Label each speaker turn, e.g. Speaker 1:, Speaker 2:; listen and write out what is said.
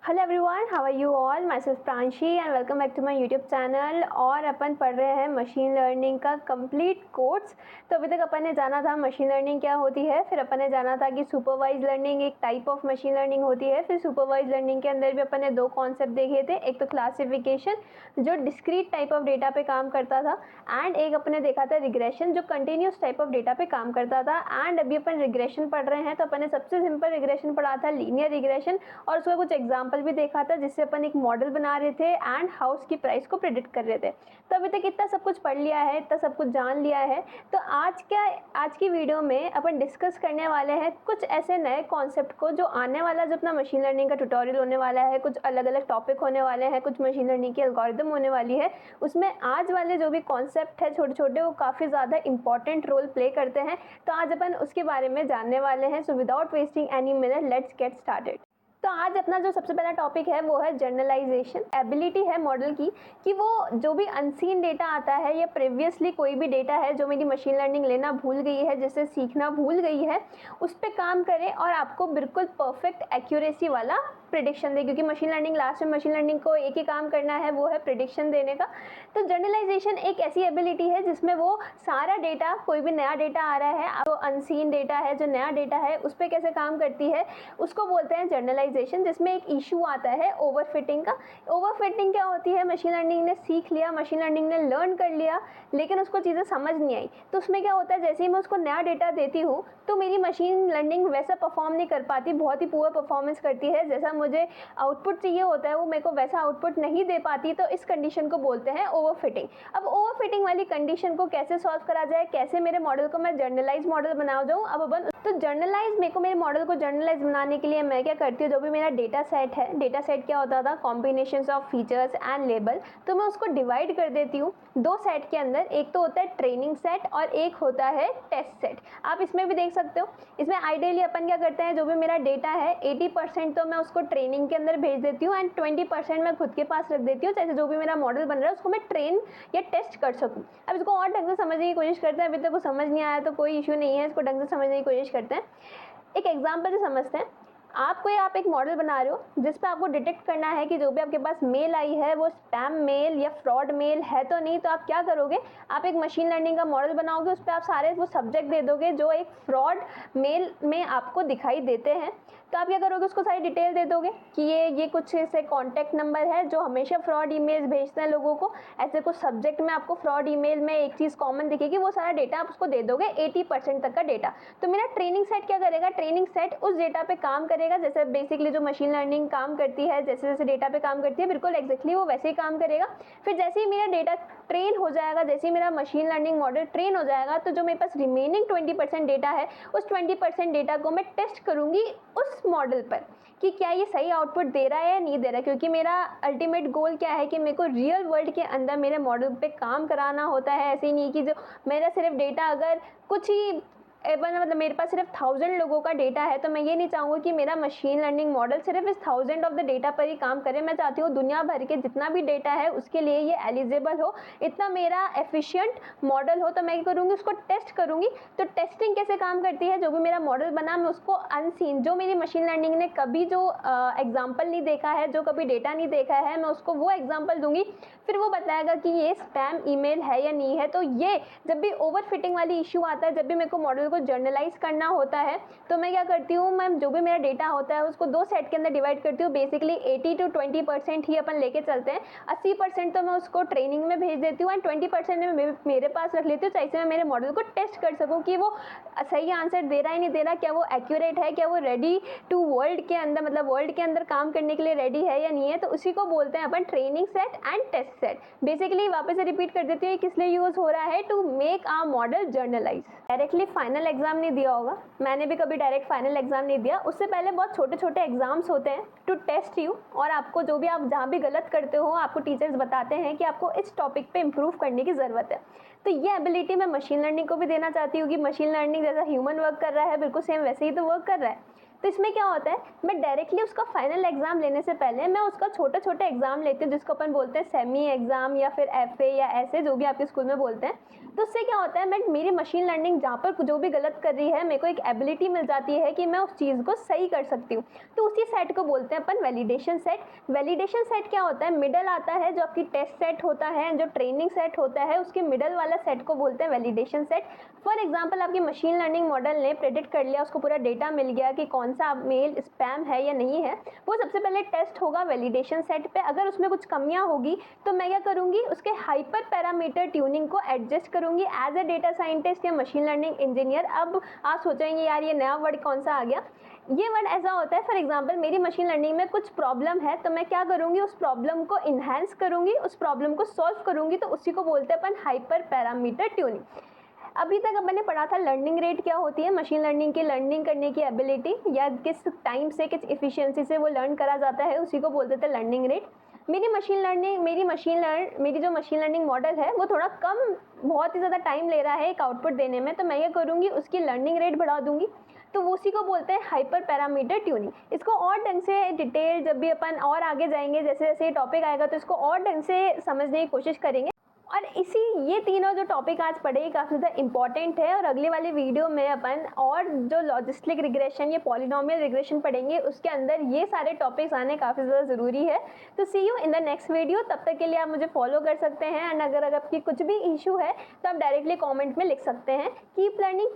Speaker 1: Hello everyone, how are you all? Myself Pranshi and welcome back to my YouTube channel. और अपन पढ़ रहे हैं मशीन लर्निंग का कंप्लीट कोर्स। तो अभी तक अपन ने जाना था मशीन लर्निंग क्या होती है, फिर अपन ने जाना था कि सुपरवाइज लर्निंग एक टाइप ऑफ मशीन लर्निंग होती है। फिर सुपरवाइज लर्निंग के अंदर भी अपन ने दो कॉन्सेप्ट देखे थे, एक तो क्लासिफिकेशन जो डिस्क्रीट टाइप ऑफ डेटा पे काम करता था, एंड एक अपन ने देखा था रिग्रेशन जो कंटिन्यूस टाइप ऑफ डेटा पे काम करता था। एंड अभी अपन रिग्रेशन पढ़ रहे हैं, तो अपन ने सबसे सिंपल रिग्रेशन पढ़ा था, लीनियर रिग्रेशन, और उसका कुछ एग्जाम्पल भी देखा था जिससे अपन एक मॉडल बना रहे थे एंड हाउस की प्राइस को प्रेडिक्ट कर रहे थे। तो अभी तक इतना सब कुछ पढ़ लिया है, इतना सब कुछ जान लिया है। तो आज की वीडियो में अपन डिस्कस करने वाले हैं कुछ ऐसे नए कॉन्सेप्ट को जो आने वाला जो अपना मशीन लर्निंग का ट्यूटोरियल होने वाला है, कुछ अलग अलग टॉपिक होने वाले हैं, कुछ मशीन लर्निंग की एल्गोरिदम होने वाली है। उसमें आज वाले जो भी कॉन्सेप्ट है छोटे छोटे, वो काफ़ी ज़्यादा इंपॉर्टेंट रोल प्ले करते हैं। तो आज अपन उसके बारे में जानने वाले हैं। So without wasting any minute, let's get started. तो आज अपना जो सबसे पहला टॉपिक है वो है जर्नलाइजेशन। एबिलिटी है मॉडल की कि वो जो भी अनसीन डेटा आता है या प्रीवियसली कोई भी डेटा है जो मेरी मशीन लर्निंग लेना भूल गई है, जिससे सीखना भूल गई है, उस पर काम करे और आपको बिल्कुल परफेक्ट एक्यूरेसी वाला प्रिडिक्शन दे। क्योंकि मशीन लर्निंग लास्ट में मशीन लर्निंग को एक ही काम करना है, वो है प्रिडिक्शन देने का। तो जर्नलाइजेशन एक ऐसी एबिलिटी है जिसमें वो सारा डेटा, कोई भी नया डेटा आ रहा है, तो अनसीन डेटा है, जो नया डेटा है उस पर कैसे काम करती है, उसको बोलते हैं जर्नलाइजेशन। जिसमें एक इशू आता है ओवरफिटिंग का। ओवरफिटिंग क्या होती है? मशीन लर्निंग ने सीख लिया, मशीन लर्निंग ने लर्न कर लिया, लेकिन उसको चीज़ें समझ नहीं आई। तो उसमें क्या होता है, जैसे ही मैं उसको नया डेटा देती हूँ तो मेरी मशीन लर्निंग वैसा परफॉर्म नहीं कर पाती, बहुत ही पुअर परफॉर्मेंस करती है। जैसा मुझे आउटपुट चाहिए होता है वो मेरे को वैसा आउटपुट नहीं दे पाती। तो इस कंडीशन को बोलते हैं ओवरफिटिंग। अब ओवरफिटिंग वाली कंडीशन को कैसे सॉल्व करा जाए, कैसे मेरे मॉडल को मैं जर्नलाइज मॉडल बना जाऊँ, अब अपन तो जर्नलाइज मेरे मॉडल को जर्नलाइज बनाने के लिए मैं क्या करती हूँ, जो भी मेरा डेटा सेट है, डेटा सेट क्या होता था, combinations of features and label. तो मैं उसको डिवाइड कर देती हूँ दो सेट के अंदर। एक तो होता है ट्रेनिंग सेट और एक होता है टेस्ट सेट। आप इसमें भी देख सकते हो। इसमें आइडियली अपन क्या करते हैं, जो भी मेरा डेटा है 80% तो मैं उसको ट्रेनिंग के अंदर भेज देती हूँ एंड 20% मैं खुद के पास रख देती हूँ, जैसे जो भी मेरा मॉडल बन रहा है उसको मैं ट्रेन या टेस्ट कर सकूँ। अब इसको और ढंग से समझने की कोशिश करते हैं। अभी तक को समझ नहीं आया तो कोई इशू नहीं है, इसको ढंग से समझने की कोशिश करते हैं। एक एग्जाम्पल से समझते हैं। आप एक मॉडल बना रहे हो जिस पे आपको डिटेक्ट करना है कि जो भी आपके पास मेल आई है वो स्पैम मेल या फ्रॉड मेल है तो नहीं। तो आप क्या करोगे, आप एक मशीन लर्निंग का मॉडल बनाओगे, उस पर आप सारे वो सब्जेक्ट दे दोगे जो एक फ्रॉड मेल में आपको दिखाई देते हैं। तो आप क्या करोगे, उसको सारी डिटेल दे दोगे कि ये कुछ ऐसे कॉन्टैक्ट नंबर है जो हमेशा फ्रॉड ईमेल भेजते हैं लोगों को। ऐसे कुछ सब्जेक्ट में आपको फ्रॉड ईमेल में एक चीज़ कॉमन दिखेगी, वो सारा डेटा आप उसको दे दोगे, 80% तक का डेटा। तो मेरा ट्रेनिंग सेट क्या करेगा, ट्रेनिंग सेट उस डेटा पे काम करेगा जैसे बेसिकली जो मशीन लर्निंग काम करती है, जैसे जैसे डेटा पे काम करती है, बिल्कुल एग्जैक्टली वो वैसे ही काम करेगा। फिर जैसे ही मेरा डेटा ट्रेन हो जाएगा, जैसे ही मेरा मशीन लर्निंग मॉडल ट्रेन हो जाएगा, तो जो मेरे पास रिमेनिंग 20% डेटा है, उस 20% डेटा को मैं टेस्ट करूंगी उस मॉडल पर कि क्या ये सही आउटपुट दे रहा है या नहीं दे रहा है। क्योंकि मेरा अल्टीमेट गोल क्या है कि मेरे को रियल वर्ल्ड के अंदर मेरे मॉडल पे काम कराना होता है। ऐसे ही नहीं कि जो मेरा सिर्फ डेटा अगर कुछ ही मतलब मेरे पास सिर्फ 1000 लोगों का डेटा है, तो मैं ये नहीं चाहूँगी कि मेरा मशीन लर्निंग मॉडल सिर्फ इस 1000 ऑफ द डेटा पर ही काम करे। मैं चाहती हूँ दुनिया भर के जितना भी डेटा है उसके लिए ये एलिजिबल हो, इतना मेरा एफिशिएंट मॉडल हो। तो मैं क्या करूँगी, उसको टेस्ट करूँगी। तो टेस्टिंग कैसे काम करती है, जो भी मेरा मॉडल बना मैं उसको अनसीन, जो मेरी मशीन लर्निंग ने कभी जो एग्जाम्पल नहीं देखा है, जो कभी डेटा नहीं देखा है, मैं उसको वो एग्जाम्पल दूंगी। फिर वो बताएगा कि ये स्पैम ईमेल है या नहीं है। तो ये जब भी ओवरफिटिंग वाली इशू आता है, जब भी मेरे को मॉडल को जर्नलाइज करना होता है, तो मैं क्या करती हूँ, मैं जो भी मेरा डेटा होता है उसको दो सेट के अंदर डिवाइड करती हूँ। बेसिकली 80 to 20% ही अपन लेके चलते हैं। 80% तो मैं उसको ट्रेनिंग में भेज देती हूँ एंड 20% में मेरे पास रख लेती हूँ, ताकि मैं मेरे मॉडल को टेस्ट कर सकूँ कि वो सही आंसर दे रहा है नहीं दे रहा, क्या वो एक्यूरेट है, क्या वो रेडी टू वर्ल्ड के अंदर, मतलब वर्ल्ड के अंदर काम करने के लिए रेडी है या नहीं है। तो उसी को बोलते हैं अपन training set and test set. Basically वापस से रिपीट कर देती हूँ, किस लिए यूज हो रहा है, to make our model generalize. Directly final exam नहीं दिया होगा, मैंने भी कभी डायरेक्ट फाइनल एग्जाम नहीं दिया। उससे पहले बहुत छोटे छोटे एग्जाम्स होते हैं टू टेस्ट यू, और आपको जो भी आप जहाँ भी गलत करते हो आपको टीचर्स बताते हैं कि आपको इस टॉपिक पे इम्प्रूव करने की ज़रूरत है। तो ये एबिलिटी मैं मशीन लर्निंग को भी देना चाहती हूँ कि मशीन लर्निंग जैसा ह्यूमन वर्क कर रहा है, बिल्कुल सेम वैसे ही तो वर्क कर रहा है। तो इसमें क्या होता है, मैं डायरेक्टली उसका फाइनल एग्ज़ाम लेने से पहले मैं उसका छोटा एग्ज़ाम लेती हूँ, जिसको अपन बोलते हैं सेमी एग्ज़ाम या फिर FA या ऐसे जो भी आपके स्कूल में बोलते हैं। तो उससे क्या होता है, मैं मेरी मशीन लर्निंग जहाँ पर जो भी गलत कर रही है, मेरे को एक एबिलिटी मिल जाती है कि मैं उस चीज़ को सही कर सकती हूँ। तो उसी सेट को बोलते हैं अपन वैलिडेशन सेट। वैलिडेशन सेट क्या होता है, मिडल आता है, जो आपकी टेस्ट सेट होता है, जो ट्रेनिंग सेट होता है, उसके मिडल वाला सेट को बोलते हैं वैलिडेशन सेट। फॉर एग्जाम्पल, आपकी मशीन लर्निंग मॉडल ने प्रेडिक्ट कर लिया, उसको पूरा डेटा मिल गया कि कौन सा मेल स्पैम है या नहीं है। वो सबसे पहले टेस्ट होगा वैलिडेशन सेट पे। अगर उसमें कुछ कमियां होगी तो मैं क्या करूँगी, उसके हाइपर पैरामीटर ट्यूनिंग को एडजस्ट करूँगी एज ए डेटा साइंटिस्ट या मशीन लर्निंग इंजीनियर। अब आप सोचेंगे यार ये नया वर्ड कौन सा आ गया। ये वर्ड ऐसा होता है, फॉर एग्जांपल मेरी मशीन लर्निंग में कुछ प्रॉब्लम है तो मैं क्या करूँगी, उस प्रॉब्लम को इन्हेंस करूँगी, उस प्रॉब्लम को सॉल्व करूँगी। तो उसी को बोलते हैं अपन हाइपर पैरामीटर ट्यूनिंग। अभी तक अपन ने पढ़ा था लर्निंग रेट क्या होती है, मशीन लर्निंग की लर्निंग करने की एबिलिटी या किस टाइम से किस इफिशियंसी से वो लर्न करा जाता है, उसी को बोलते थे लर्निंग रेट। मेरी जो मशीन लर्निंग मॉडल है वो थोड़ा कम, बहुत ही ज़्यादा टाइम ले रहा है एक आउटपुट देने में, तो मैं ये करूँगी उसकी लर्निंग रेट बढ़ा दूंगी। तो उसी को बोलते हैं हाइपर पैरामीटर ट्यूनिंग। इसको और ढंग से डिटेल जब भी अपन और आगे जाएंगे, जैसे जैसे ये टॉपिक आएगा तो इसको और ढंग से समझने की कोशिश करेंगे। और ये तीनों जो टॉपिक आज पढ़े काफ़ी ज़्यादा इंपॉर्टेंट है, और अगले वाले वीडियो में अपन और जो लॉजिस्टिक रिग्रेशन या पॉलिनोमियल रिग्रेशन पढ़ेंगे, उसके अंदर ये सारे टॉपिक्स आने काफ़ी ज़्यादा ज़रूरी है। तो see you in the next video. तब तक के लिए आप मुझे फॉलो कर सकते हैं, एंड अगर आपकी कुछ भी इशू है तो आप डायरेक्टली कॉमेंट में लिख सकते हैं। Keep learning.